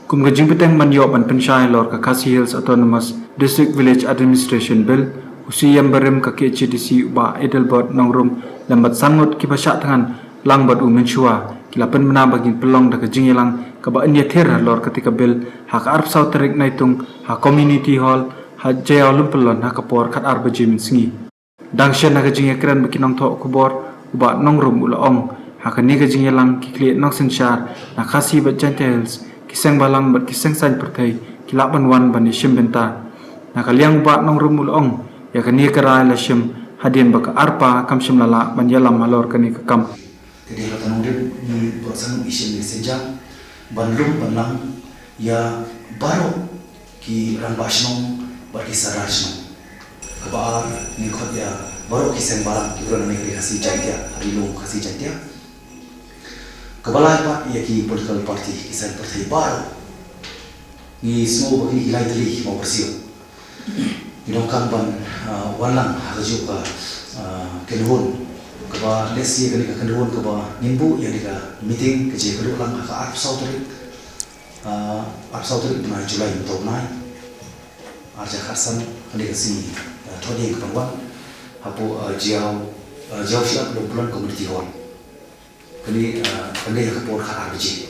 Kum ga jingpeteng man yo ban penshai lor ka Khasi Hills Autonomous District Village Administration Bill usi yang berim ka KHDC ba Edelbert nongrum lambat sangut ki basha tangan langbat u menshua kilapen mena bagin pelong da ka jingilang ka ba anya ther lor ketika bill hak arp sau terik naitung ha community hall ha jayaw lumpelon ha kapor khat arba jimin singi dangshen ha ka jingi kran bakinong tho kubor ba nongrum ulaong ha ka ni ka jingilang ki kle nok senshar na Khasi ba Hills kiseng balang bat kiseng san pertai kilapan wan bani shim benta na kaliang ba nong rumul ong ya kani kara la shim hadien baka arpa kam shim lala ban yalam malor kani ka kam jadi hatan urip ni bosan isim sejak bandung banlang ya baru ki rambasnong bagi sarasno kabar ni khot ya baru kiseng balang ki urang ni Khasi Jaitia Harilung Khasi Jaitia Kebalai Pak ia ki political party kisah partai baru ni semua bagi hilai teli mau bersih idongkan ban walang haju ka kenhun keba lesi kani ka kenhun keba nimbu yang dika meeting keje kedu lang ka arp sautri na Julai untuk nai arja khasan kani kasi thodi ka pangwan hapo jiao siap bulan community hall kali pandai ka por khar biji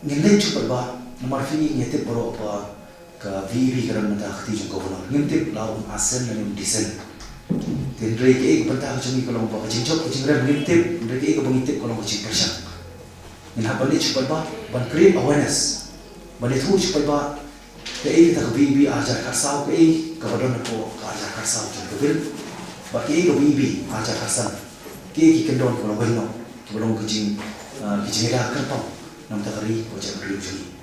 ngindai chupat ba marfi ngete poro pa ka VV karam mata khati jung ko nginte law asen na disen tendre ke ek panta chungi ko ba jinjok jingra nginte ndre ke ko nginte ko chi persang in ha pandai chupat ba ban create awareness ban thu chupat ba ke ek ta VV ajar karsau ke ka badon ko ajar karsau jung ko ba ke ko VV ajar karsan ke ki kendon ko no belum kecing kecing dah kan tau nam tak kari, wajah kari ujung.